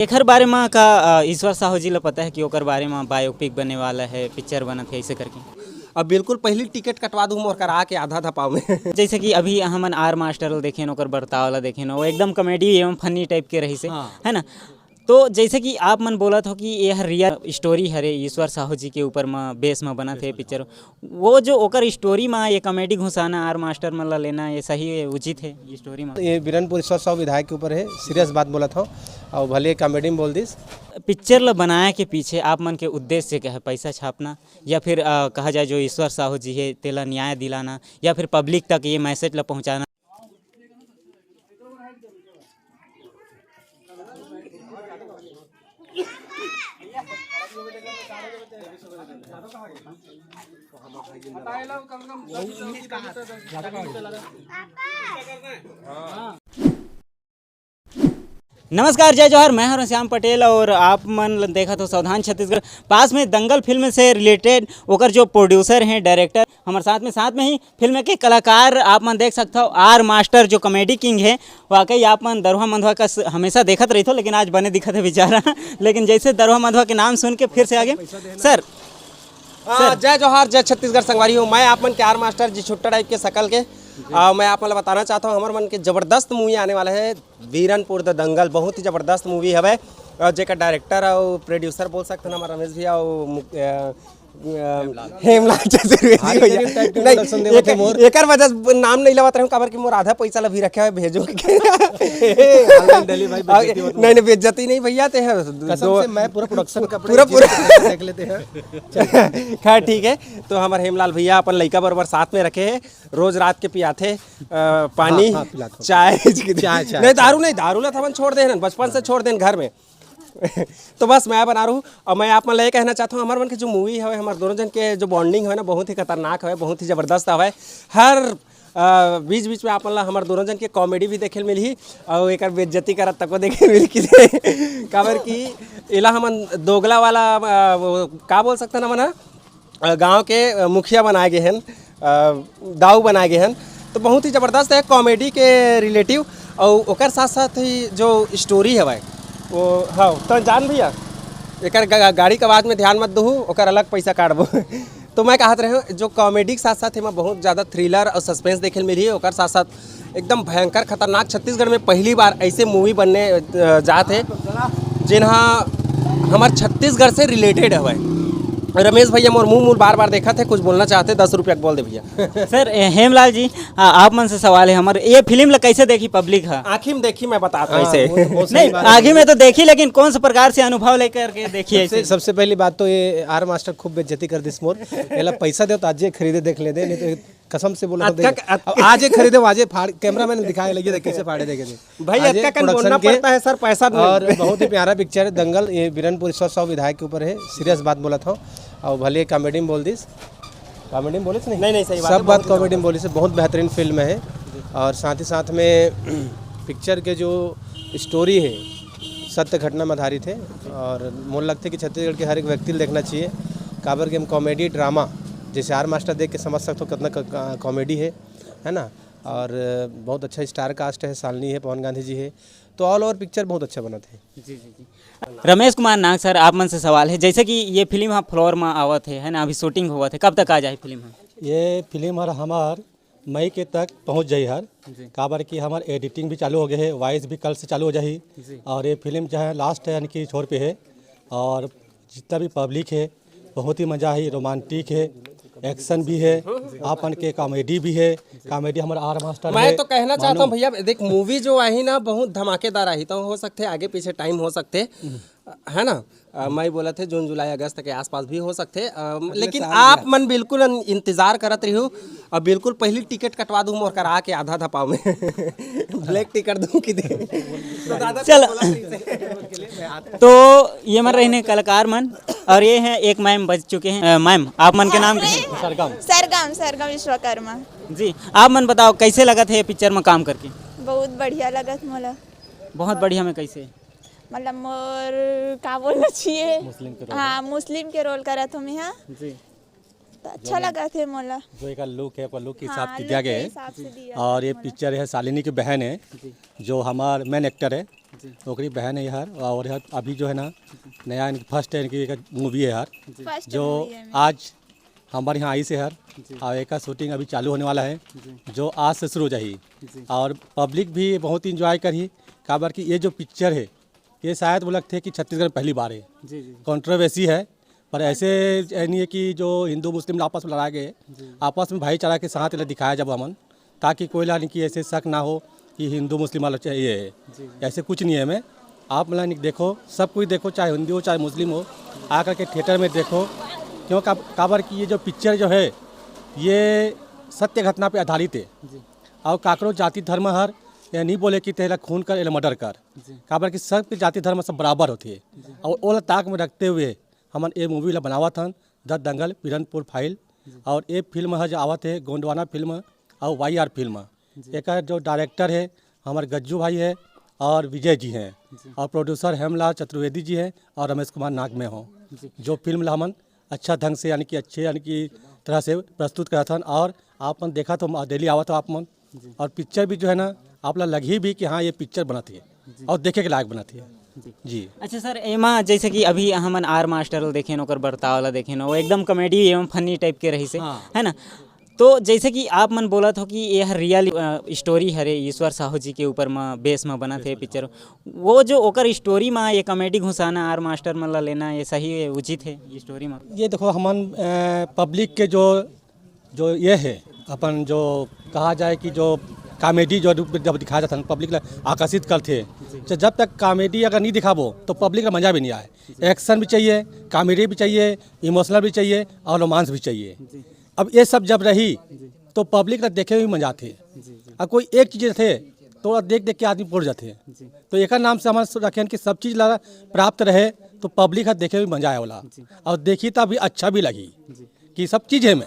एकर बारे में का ईश्वर साहू जी ला पता है कि ओकर बारे में बायोपिक बने वाला है, पिक्चर बनत है ऐसे करके। अब बिल्कुल पहली टिकट कटवा दूँ मोर करा के आधा था पाव में। जैसे कि अभी हमन आर मास्टर ला देखेन, ओकर बर्ताव ला देखेन, वो एकदम कॉमेडी एवं फनी टाइप के रही से, है ना। तो जैसे कि आप मन बोलत हो कि यह रियल स्टोरी हरे, ईश्वर साहू जी के ऊपर में बेस में बना थे पिक्चर, वो जो ओकर स्टोरी में ये कॉमेडी घुसाना आर मास्टर मन ला लेना, ये सही है, उचित है ये स्टोरी में। ये बिरनपुर ईश्वर साहू विधायक के ऊपर है, सीरियस बात बोला था और भले कॉमेडी में बोल दिस। पिक्चर ला बनाए के पीछे आप मन के उद्देश्य क्या है? पैसा छापना या फिर कहा जाए जो ईश्वर साहू जी है तेला न्याय दिलाना, या फिर पब्लिक तक ये मैसेज ला पहुँचाना? नमस्कार, जय जौहर, मैं हूं श्याम पटेल और आप मन देखा तो सावधान छत्तीसगढ़। पास में दंगल फिल्म से रिलेटेड ओकर जो प्रोड्यूसर हैं, डायरेक्टर हमारे साथ में ही फिल्म के कलाकार आप मन देख सकते हो। आर मास्टर जो कॉमेडी किंग है, वाकई आप मन दरोहा मंधवा का हमेशा देखत रही थो, लेकिन आज बने दिखत है बेचारा। लेकिन जैसे दरोहा मंधवा के नाम सुन के फिर से आगे सर जय जौहर, जय छत्तीसगढ़ संगवारी हूँ। मैं आप मन के आर मास्टर जी छुट्टा टाइप के शकल के मैं आप मन बताना चाहता हूँ, हमारे मन के ज़बरदस्त मूवी आने वाला है वीरनपुर द दंगल। बहुत ही ज़बरदस्त मूवी है और जेका डायरेक्टर और प्रोड्यूसर बोल सकते हैं हमारा रमेश भैया और हेमलाल चतुर्वेदी भैया। नहीं, एकर वजह नाम नहीं लेवत रहूं काबर कि मोर आधा पैसा ला भी रखे हुए भेजो के। नहीं बेइज्जती नहीं भैया, ते है कसम से मैं पूरा प्रोडक्शन का पूरा देख लेते हैं। खैर ठीक है। तो हमारे हेमलाल भैया अपन लड़का बराबर साथ में रखे हैं, रोज रात के पियाथे पानी चाय। नहीं दारू ला थमन छोड़ दे, बचपन से छोड़ देन घर में। तो बस मैं बना रहा हूँ और मैं आप मन ले कहना चाहता हूँ, हमारे मन के जो मूवी है, हमारे दोनों जन के जो बॉन्डिंग है ना, बहुत ही खतरनाक है, बहुत ही ज़बरदस्त है। हर बीच बीच में आप मन ला हमारे दोनों जन के कॉमेडी भी देखे मिली और एक बेइज्जती करत तको देखे मिली कि काबर कि इला हमन दोगला वाला का बोल सकते ना मना गाँव के मुखिया बनाए गए हैं, दाऊ बनाए गए हैं। तो बहुत ही ज़बरदस्त है कॉमेडी के रिलेटिव, और ओकर साथ साथ ही जो स्टोरी है भाई वो हाँ तो जान भैया एक गाड़ी के आवाज़ में ध्यान मत दू, ओकर अलग पैसा काटबो। तो मैं कहत रहे हूँ जो कॉमेडी के साथ साथ में बहुत ज़्यादा थ्रिलर और सस्पेंस देखे मिली है, ओकर साथ साथ एकदम भयंकर खतरनाक। छत्तीसगढ़ में पहली बार ऐसे मूवी बनने जाते हैं जिन्हा हमारे छत्तीसगढ़ से रिलेटेड है। रमेश भैया मोर मुँह बार बार देखा थे, कुछ बोलना चाहते, 10 रुपया बोल दे भैया। सर हेमलाल जी, आप मन से सवाल है हमारे, ये फिल्म ला कैसे देखी पब्लिक है? आँखी में देखी, मैं बताता हूँ कैसे। नहीं आगे में तो देखी, लेकिन कौन सा प्रकार से अनुभव लेकर के देखी? सबसे पहली बात तो ये आर मास्टर खूब बेइज्जती कर दिस मोर। पहला पैसा दे तो आज खरीदे देख ले दे, नहीं तो कसम से बोला आज खरीदे आज फाड़। कैमरा मैंने दिखाया लगी कैसे फाड़े देखे भाई, बोलना पड़ता है सर पैसा। और बहुत ही प्यारा पिक्चर है दंगल, ये बिरनपुर ईश्वर साहू विधायक के ऊपर है, सीरियस बात बोला था और भले कॉमेडी में बोल दिस। कॉमेडी में बोले नहीं सही बात, सब बात कॉमेडी में बोली से। बहुत बेहतरीन फिल्म है और साथ ही साथ में पिक्चर के जो स्टोरी है सत्य घटना में आधारित है और मोल लगता है कि छत्तीसगढ़ के हर एक व्यक्ति देखना चाहिए। काबर के हम कॉमेडी ड्रामा जैसे आर मास्टर देख के समझ सकते हो कितना कॉमेडी है ना। और बहुत अच्छा स्टार कास्ट है, शालिनी है, पवन गांधी जी है, तो ऑल ओवर पिक्चर बहुत अच्छा बना थे। जी। रमेश कुमार नाग सर, आप मन से सवाल है, जैसे कि ये फिल्म हाँ फ्लोर में आवत है ना, अभी शूटिंग हुआ थे, कब तक आ जाए फिल्म? ये फिल्म हमार मई के तक पहुंच जाए हर काबर की हमार एडिटिंग भी चालू हो गए है, वॉइस भी कल से चालू हो जाए। और ये फिल्म जो है लास्ट यानी कि छोर पे है और जितना भी पब्लिक है बहुत ही मज़ा है, रोमांटिक है, एक्शन भी है, आपन के कॉमेडी भी है। कॉमेडी हमारा आर मास्टर मैं तो कहना चाहता हूँ भैया, देख मूवी जो आई ना बहुत धमाकेदार आई, तो हो सकते आगे पीछे टाइम हो सकते है ना। मैं बोला थे जून जुलाई अगस्त के आसपास भी हो सकते, लेकिन आप मन बिल्कुल इंतजार करत रही हो और बिल्कुल पहली टिकट कटवा दूँ और करा के आधा पाव में ब्लैक टिकट दूँ कि दे। चल तो ये मन रहने कलाकार मन, और ये है एक मैम बज चुके हैं। मैम आप मन के नाम? सरगम विश्वकर्मा जी। आप मन बताओ कैसे लगा थे पिक्चर में काम करके? बहुत बढ़िया लगत मोला। बहुत बढ़िया में कैसे मतलब मोर का बोलना चाहिए, हाँ मुस्लिम के रोल करत हूँ मैं जी, तो अच्छा लगा थे मोला। जो एक लुक है लुक के हिसाब से दिया गया है। और ये पिक्चर है शालिनी की बहन है जो हमार मेन एक्टर है, ओकरी बहन है यार, और यार अभी जो है ना नया इनकी फर्स्ट है इनकी एक मूवी है यार, फर्स्ट जो मूवी है आज हमारे यहाँ आई से यार, और एक का शूटिंग अभी चालू होने वाला है, जो आज से शुरू हो जाएगी। और पब्लिक भी बहुत इंजॉय करी, काबर कि ये जो पिक्चर है ये शायद वो लगते है कि छत्तीसगढ़ में पहली बार है। कंट्रोवर्सी है, पर ऐसे नहीं है कि जो हिंदू मुस्लिम आपस में लड़ाए गए, आपस में भाईचारा के साथ दिखाया जब हमन, ताकि कोई नहीं कि ऐसे शक ना हो कि हिंदू मुस्लिम वाला चाहिए है, ऐसे कुछ नहीं है। मैं आप मतलब देखो, सब कुछ देखो, चाहे हिंदू हो चाहे मुस्लिम हो, आकर के थिएटर में देखो, क्यों काबर की ये जो पिक्चर जो है ये सत्य घटना पे आधारित है। और काकरो जाति धर्म हर या नहीं बोले कि तेरा खून कर या मर्डर कर, काबर की सब के जाति धर्म सब बराबर होती है। और वो ताक में रखते हुए हमन ये मूवी ला बनावत हन, द दंगल बिरनपुर फाइल। और ये फिल्म है जो आवत है गोंडवाना फिल्म और YR फिल्म। एक जो डायरेक्टर है हमारे गज्जू भाई है और विजय जी हैं, और प्रोड्यूसर हेमलाल चतुर्वेदी जी हैं और रमेश कुमार नाग में हो, जो फिल्म ला हमन अच्छा ढंग से यानी कि अच्छे यानी कि तरह से प्रस्तुत करा था। और आप मन देखा तो डेली आवा था आप मन, और पिक्चर भी जो है ना आप ला लगी भी कि हाँ ये पिक्चर बनाती है और देखे के लायक बनाती है जी। अच्छा सर, एमा जैसे कि अभी हमन आर मास्टर देखे न, ओकर बर्ताव ला देखे न, वो एकदम कॉमेडी एवं फनी टाइप के रही से, है ना। तो जैसे कि आप मन बोला था कि यह रियल स्टोरी हरे ईश्वर साहू जी के ऊपर में बेस में बना थे पिक्चर, वो जो ओकर स्टोरी में ये कॉमेडी घुसाना आर मास्टर मन ला लेना ये सही है, उचित है ये स्टोरी में? ये देखो हमन पब्लिक के जो ये है अपन जो कहा जाए कि जो कॉमेडी जो जब दिखाया जाता है पब्लिक ला आकर्षित करते, जब तक कॉमेडी अगर नहीं दिखाबो तो पब्लिक का मजा भी नहीं आए। एक्शन भी चाहिए, कॉमेडी भी चाहिए, इमोशनल भी चाहिए और रोमांस भी चाहिए। अब ये सब जब रही तो पब्लिक का देखे भी मजा आते। अब कोई एक चीज़ थे तो देख देख के आदमी पड़ जाते हैं, तो एक नाम से हमारे रखें कि सब चीज़ ला प्राप्त रहे तो पब्लिक का देखे भी मजा आए वाला, और देखी तो अभी अच्छा भी लगी कि सब चीज़ है में।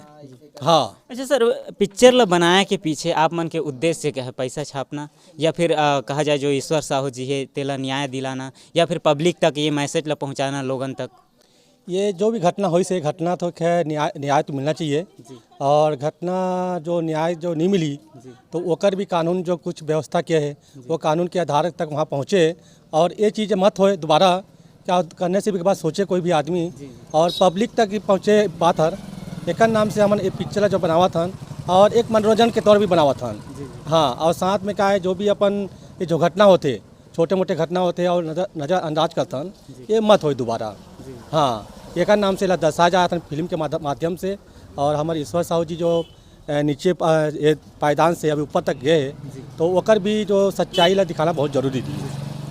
हाँ अच्छा सर, पिक्चर ला बनाए के पीछे आप मन के उद्देश्य क्या है? पैसा छापना, या फिर कहा जाए जो ईश्वर साहू जी है तेला न्याय दिलाना, या फिर पब्लिक तक ये मैसेज ला पहुँचाना लोगन तक? ये जो भी घटना हुई से घटना तो खैर न्याय तो मिलना चाहिए, और घटना जो न्याय जो नहीं मिली तो ओकर भी कानून जो कुछ व्यवस्था किया है वो कानून के आधार तक वहाँ पहुँचे, और ये चीज़ मत होए दोबारा क्या करने से भी बाद सोचे कोई भी आदमी, और पब्लिक तक पहुँचे बात हर। एक नाम से हमन ये पिक्चर जो बनावा था और एक मनोरंजन के तौर भी बनावा था। हाँ, और साथ में क्या है जो भी अपन ये जो घटना होते छोटे मोटे घटना होते और नज़रअंदाज करता ये मत हो दोबारा। हाँ, एक नाम से दर्शाया जाता था फिल्म के माध्यम से, और हमारे ईश्वर साहू जी जो नीचे पायदान से अभी ऊपर तक गए तो ओकर भी जो सच्चाई ला दिखाना बहुत जरूरी थी,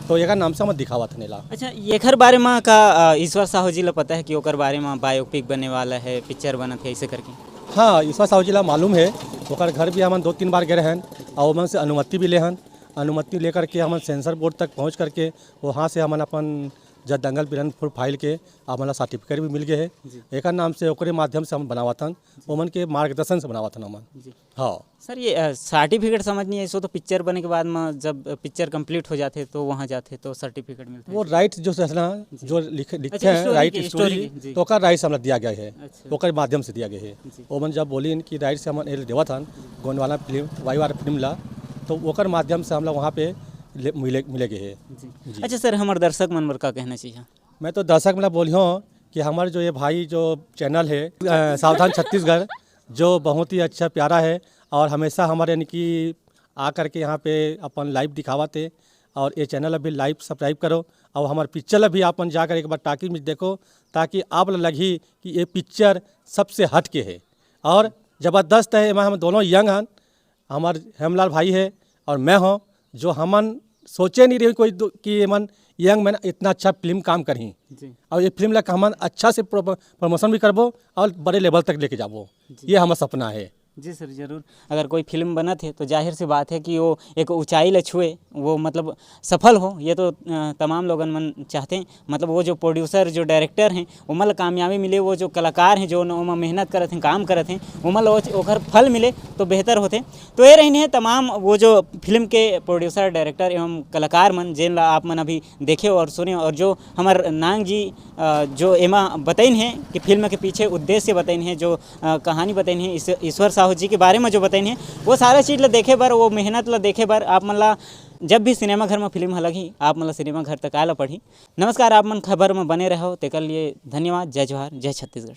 तो एक नाम से हम दिखावा था नेला। अच्छा, एकर बारे में का ईश्वर साहू जी ला पता है कि ओकर बारे में बायोपिक बने वाला है, पिक्चर बना थे ऐसे करके? हाँ, ईश्वर साहू जी ला मालूम है, ओकर घर भी हम 2-3 बार गए हैं और वहाँ से अनुमति भी ले हन। अनुमति लेकर के हम सेंसर बोर्ड तक पहुँच करके वहाँ से हम अपन जब दंगल बिरनपुर फाइल के हमारा सर्टिफिकेट भी मिल गए है। एक नाम से ओकरे माध्यम से हम बनावा था, ओमन के मार्गदर्शन से बनावा था हमन। हाँ सर, ये सर्टिफिकेट समझ नहीं है सो, तो पिक्चर बने के बाद में जब पिक्चर कंप्लीट हो जाते तो वहाँ जाते तो सर्टिफिकेट मिलता है? वो राइट जो है ना जो लिखते हैं राइट स्टोरी, तो ओकर राइट हमरा दिया गया है, ओकर माध्यम से दिया गया है। ओमन जब बोली कि राइट से हम देवा था गोंडवाना फिल्म YR फिल्म ला, तो ओकर माध्यम से हम लोग वहाँ पे मिले गए है। अच्छा सर, हमारे दर्शक मन का कहना चाहिए? मैं तो दर्शक मतलब बोली हूँ कि हमारे जो ये भाई जो चैनल है सावधान छत्तीसगढ़, जो बहुत ही अच्छा प्यारा है, और हमेशा हमारे यानी कि आकर के यहाँ पे अपन लाइव दिखावाते, और ये चैनल अभी लाइव सब्सक्राइब करो, और हमारे पिक्चर अभी अपन जाकर एक बार टाकी में देखो, ताकि आप लगी कि ये पिक्चर सबसे हट के है और ज़बरदस्त है। हम दोनों यंग हैं, हमारे हेमलाल भाई है और मैं हूँ, जो हमन सोचे नहीं रही कोई कि मन यंग मैन इतना अच्छा फिल्म काम करी, और ये फिल्म ला हमन अच्छा से प्रमोशन भी करबो और बड़े लेवल तक लेके जाबो, ये हमारा सपना है। जी सर, ज़रूर। अगर कोई फिल्म बना थे तो जाहिर सी बात है कि वो एक ऊंचाई ले छुए, वो मतलब सफल हो, ये तो तमाम लोगन मन चाहते हैं। मतलब वो जो प्रोड्यूसर जो डायरेक्टर हैं उमल कामयाबी मिले, वो जो कलाकार हैं जो उमा मेहनत करते हैं, काम करते हैं, उमल ओखर फल मिले तो बेहतर होते। तो ये रहने हैं तमाम वो जो फिल्म के प्रोड्यूसर डायरेक्टर एवं कलाकार मन जिन आप मन अभी देखे और सुने, और जो हमार नांग जी जो एमा बताइन हैं कि फिल्म के पीछे उद्देश्य बताइन हैं, जो कहानी बताइन हैं ईश्वर साहू जी के बारे में जो बताइन है, वो सारा चीज़ ला देखे बर, वो मेहनत ला देखे बर आप मन ला जब भी सिनेमा घर में फिल्म लगी आप मतलब सिनेमा घर तक आए ला पड़ी। नमस्कार, आप मन खबर में बने रहो तेकर लिए धन्यवाद। जय जोहार, जय छत्तीसगढ़।